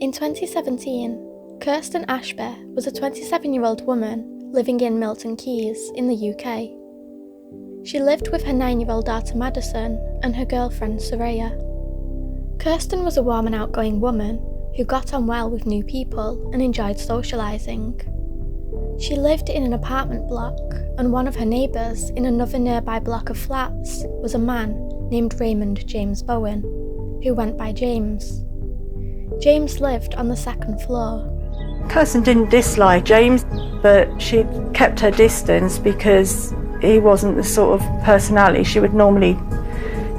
In 2017, Kirsten Ashby was a 27-year-old woman living in Milton Keynes in the UK. She lived with her 9-year-old daughter Madison and her girlfriend Soraya. Kirsten was a warm and outgoing woman who got on well with new people and enjoyed socialising. She lived in an apartment block, and one of her neighbours in another nearby block of flats was a man named Raymond James Bowen, who went by James. James lived on the second floor. Kirsten didn't dislike James, but she kept her distance because he wasn't the sort of personality she would normally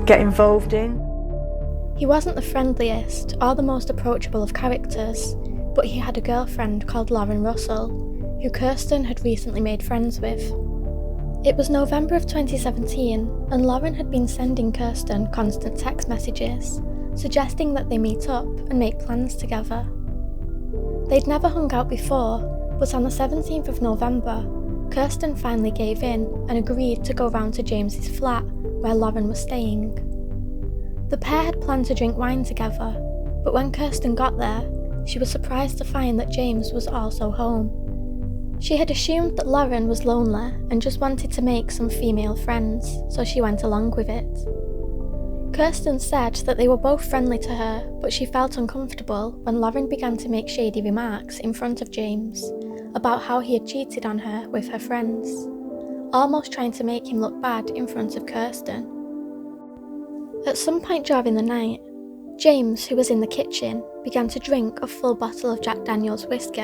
get involved in. He wasn't the friendliest or the most approachable of characters, but he had a girlfriend called Lauren Russell, who Kirsten had recently made friends with. It was November of 2017, and Lauren had been sending Kirsten constant text messages, suggesting that they meet up and make plans together. They'd never hung out before, but on the 17th of November, Kirsten finally gave in and agreed to go round to James's flat where Lauren was staying. The pair had planned to drink wine together, but when Kirsten got there, she was surprised to find that James was also home. She had assumed that Lauren was lonely and just wanted to make some female friends, so she went along with it. Kirsten said that they were both friendly to her, but she felt uncomfortable when Lauren began to make shady remarks in front of James about how he had cheated on her with her friends, almost trying to make him look bad in front of Kirsten. At some point during the night, James, who was in the kitchen, began to drink a full bottle of Jack Daniel's whiskey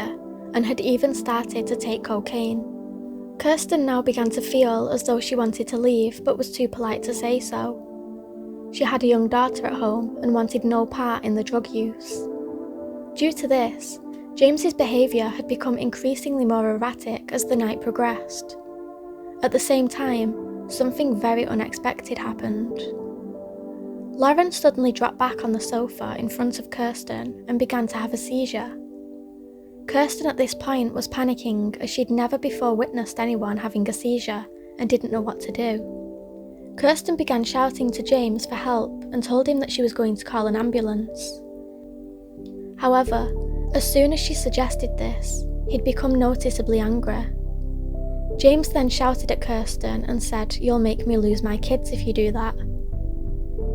and had even started to take cocaine. Kirsten now began to feel as though she wanted to leave but was too polite to say so. She had a young daughter at home and wanted no part in the drug use. Due to this, James's behaviour had become increasingly more erratic as the night progressed. At the same time, something very unexpected happened. Lauren suddenly dropped back on the sofa in front of Kirsten and began to have a seizure. Kirsten at this point was panicking as she'd never before witnessed anyone having a seizure and didn't know what to do. Kirsten began shouting to James for help and told him that she was going to call an ambulance. However, as soon as she suggested this, he'd become noticeably angry. James then shouted at Kirsten and said, "You'll make me lose my kids if you do that."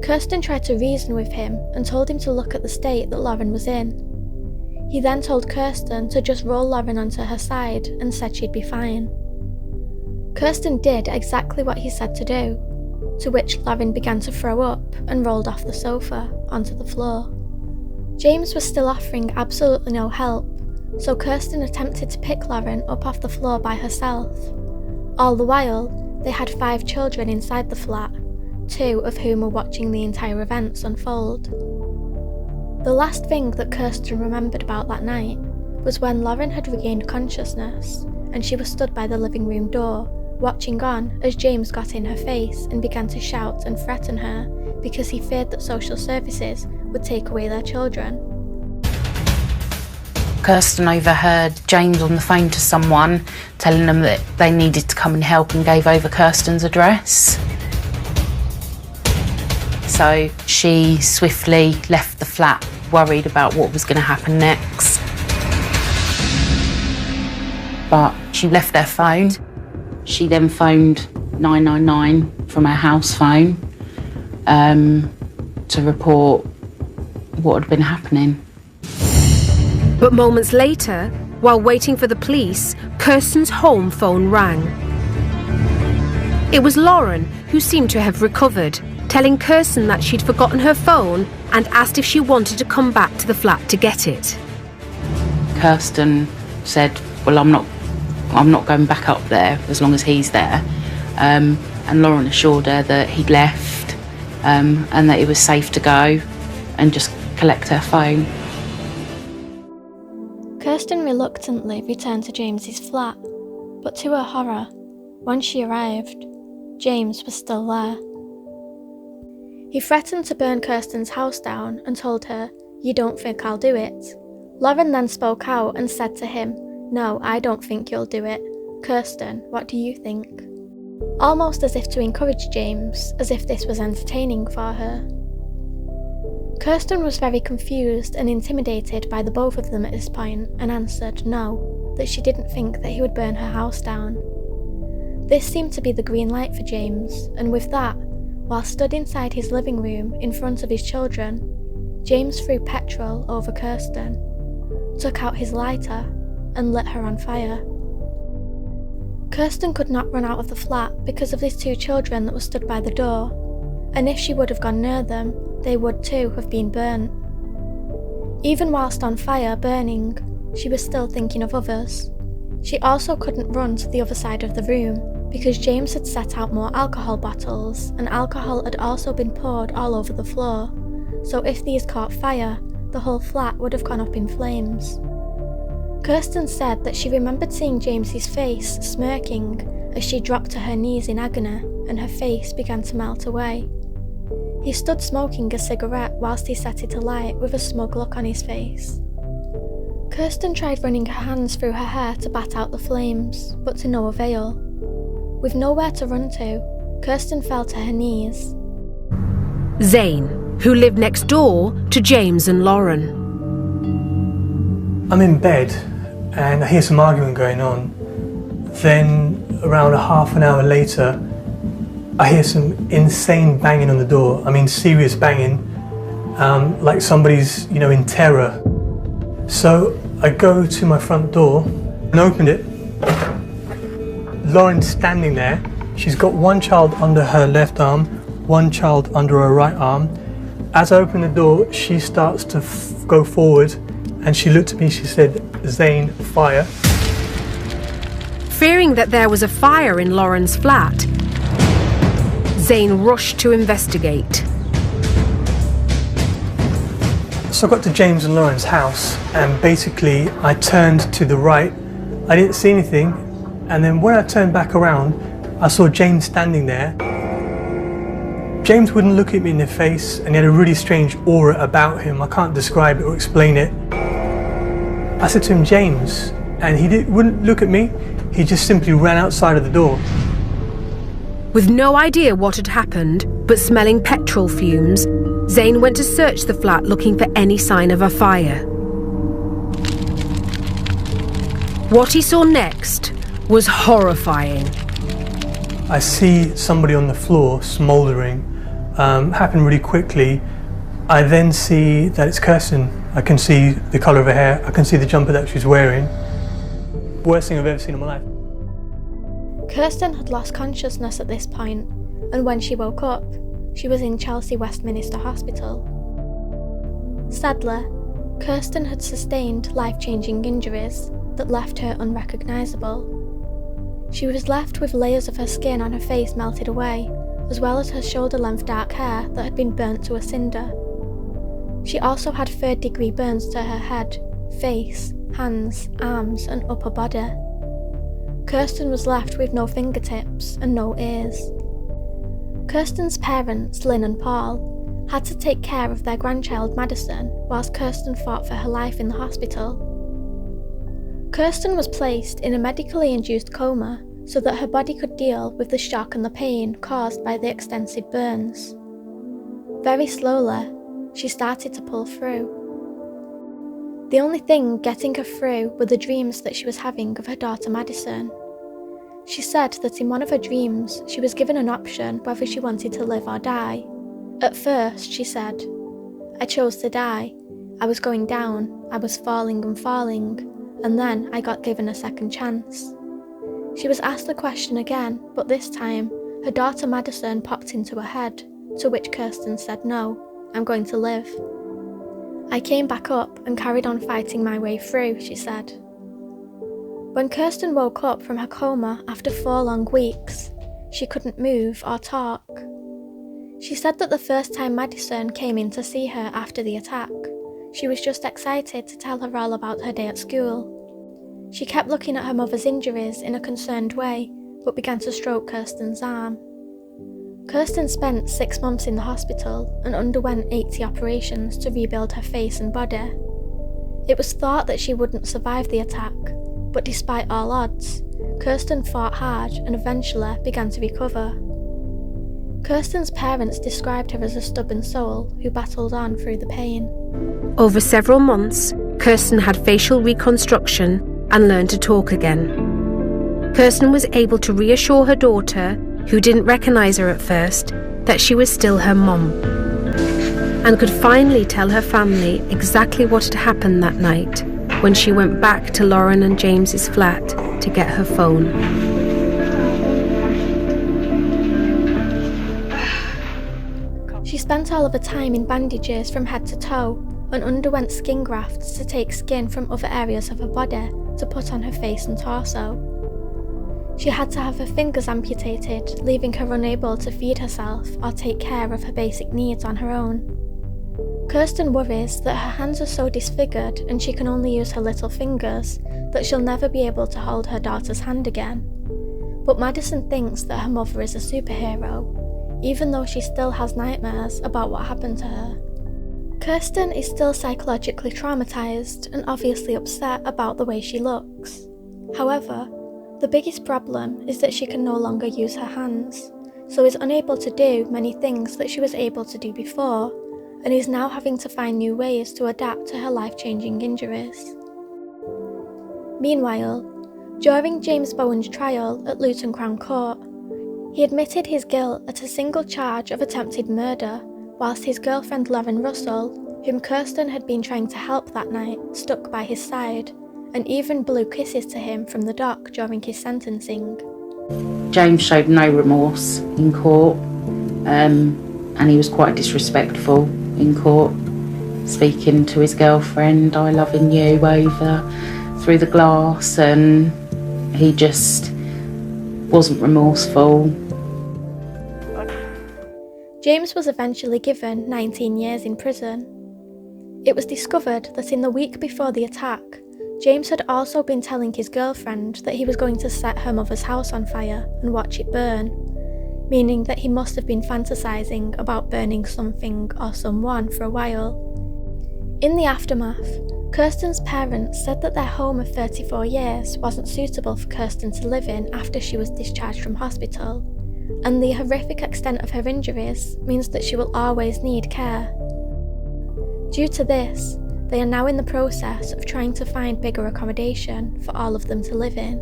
Kirsten tried to reason with him and told him to look at the state that Lauren was in. He then told Kirsten to just roll Lauren onto her side and said she'd be fine. Kirsten did exactly what he said to do, to which Lauren began to throw up and rolled off the sofa onto the floor. James was still offering absolutely no help, so Kirsten attempted to pick Lauren up off the floor by herself. All the while, they had 5 children inside the flat, 2 of whom were watching the entire events unfold. The last thing that Kirsten remembered about that night was when Lauren had regained consciousness and she was stood by the living room door, watching on as James got in her face and began to shout and threaten her because he feared that social services would take away their children. Kirsten overheard James on the phone to someone telling them that they needed to come and help and gave over Kirsten's address. So she swiftly left the flat, worried about what was going to happen next. But she left their phone. She then phoned 999 from her house phone to report what had been happening. But moments later, while waiting for the police, Kirsten's home phone rang. It was Lauren, who seemed to have recovered, telling Kirsten that she'd forgotten her phone and asked if she wanted to come back to the flat to get it. Kirsten said, "Well, I'm not going back up there as long as he's there." And Lauren assured her that he'd left and that it was safe to go and just collect her phone. Kirsten reluctantly returned to James's flat, but to her horror, when she arrived, James was still there. He threatened to burn Kirsten's house down and told her, "You don't think I'll do it?" Lauren then spoke out and said to him, "No, I don't think you'll do it. Kirsten, what do you think?" Almost as if to encourage James, as if this was entertaining for her. Kirsten was very confused and intimidated by the both of them at this point and answered no, that she didn't think that he would burn her house down. This seemed to be the green light for James, and with that, while stood inside his living room in front of his children, James threw petrol over Kirsten, took out his lighter, and lit her on fire. Kirsten could not run out of the flat because of these two children that were stood by the door, and if she would have gone near them, they would too have been burnt. Even whilst on fire, burning, she was still thinking of others. She also couldn't run to the other side of the room because James had set out more alcohol bottles, and alcohol had also been poured all over the floor, so if these caught fire, the whole flat would have gone up in flames. Kirsten said that she remembered seeing James's face smirking as she dropped to her knees in agony and her face began to melt away. He stood smoking a cigarette whilst he set it alight with a smug look on his face. Kirsten tried running her hands through her hair to bat out the flames, but to no avail. With nowhere to run to, Kirsten fell to her knees. Zane, who lived next door to James and Lauren. I'm in bed and I hear some arguing going on. Then around a half an hour later, I hear some insane banging on the door. I mean, serious banging, like somebody's, in terror. So I go to my front door and opened it. Lauren's standing there. She's got one child under her left arm, one child under her right arm. As I open the door, she starts to go forward and she looked at me, she said, "Zane, fire." Fearing that there was a fire in Lauren's flat, Zane rushed to investigate. So I got to James and Lauren's house and basically I turned to the right. I didn't see anything, and then when I turned back around, I saw James standing there. James wouldn't look at me in the face and he had a really strange aura about him. I can't describe it or explain it. I said to him, "James," and he wouldn't look at me. He just simply ran outside of the door. With no idea what had happened, but smelling petrol fumes, Zane went to search the flat looking for any sign of a fire. What he saw next was horrifying. I see somebody on the floor smouldering, happen really quickly. I then see that it's Kirsten. I can see the colour of her hair, I can see the jumper that she's wearing. Worst thing I've ever seen in my life. Kirsten had lost consciousness at this point, and when she woke up, she was in Chelsea Westminster Hospital. Sadly, Kirsten had sustained life-changing injuries that left her unrecognisable. She was left with layers of her skin on her face melted away, as well as her shoulder-length dark hair that had been burnt to a cinder. She also had third-degree burns to her head, face, hands, arms and upper body. Kirsten was left with no fingertips and no ears. Kirsten's parents, Lynn and Paul, had to take care of their grandchild Madison whilst Kirsten fought for her life in the hospital. Kirsten was placed in a medically induced coma so that her body could deal with the shock and the pain caused by the extensive burns. Very slowly, she started to pull through. The only thing getting her through were the dreams that she was having of her daughter Madison. She said that in one of her dreams, she was given an option whether she wanted to live or die. At first, she said, "I chose to die. I was going down, I was falling and falling, and then I got given a second chance." She was asked the question again, but this time, her daughter Madison popped into her head, to which Kirsten said, "No, I'm going to live." "I came back up and carried on fighting my way through," she said. When Kirsten woke up from her coma after 4 long weeks, she couldn't move or talk. She said that the first time Madison came in to see her after the attack, she was just excited to tell her all about her day at school. She kept looking at her mother's injuries in a concerned way, but began to stroke Kirsten's arm. Kirsten spent 6 months in the hospital and underwent 80 operations to rebuild her face and body. It was thought that she wouldn't survive the attack, but despite all odds, Kirsten fought hard and eventually began to recover. Kirsten's parents described her as a stubborn soul who battled on through the pain. Over several months, Kirsten had facial reconstruction and learned to talk again. Kirsten was able to reassure her daughter, who didn't recognise her at first, that she was still her mum, and could finally tell her family exactly what had happened that night when she went back to Lauren and James's flat to get her phone. She spent all of her time in bandages from head to toe and underwent skin grafts to take skin from other areas of her body to put on her face and torso. She had to have her fingers amputated, leaving her unable to feed herself or take care of her basic needs on her own. Kirsten worries that her hands are so disfigured and she can only use her little fingers that she'll never be able to hold her daughter's hand again. But Madison thinks that her mother is a superhero, even though she still has nightmares about what happened to her. Kirsten is still psychologically traumatized and obviously upset about the way she looks. However, the biggest problem is that she can no longer use her hands, so is unable to do many things that she was able to do before, and is now having to find new ways to adapt to her life-changing injuries. Meanwhile, during James Bowen's trial at Luton Crown Court, he admitted his guilt at a single charge of attempted murder, whilst his girlfriend Lauren Russell, whom Kirsten had been trying to help that night, stuck by his side, and even blew kisses to him from the dock during his sentencing. James showed no remorse in court, and he was quite disrespectful in court, speaking to his girlfriend, "I loving you," over through the glass, and he just wasn't remorseful. James was eventually given 19 years in prison. It was discovered that in the week before the attack, James had also been telling his girlfriend that he was going to set her mother's house on fire and watch it burn, meaning that he must have been fantasizing about burning something or someone for a while. In the aftermath, Kirsten's parents said that their home of 34 years wasn't suitable for Kirsten to live in after she was discharged from hospital, and the horrific extent of her injuries means that she will always need care. Due to this, they are now in the process of trying to find bigger accommodation for all of them to live in.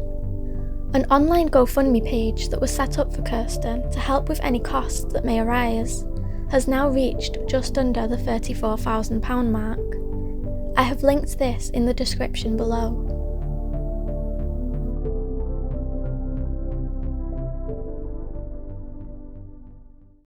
An online GoFundMe page that was set up for Kirsten to help with any costs that may arise has now reached just under the £34,000 mark. I have linked this in the description below.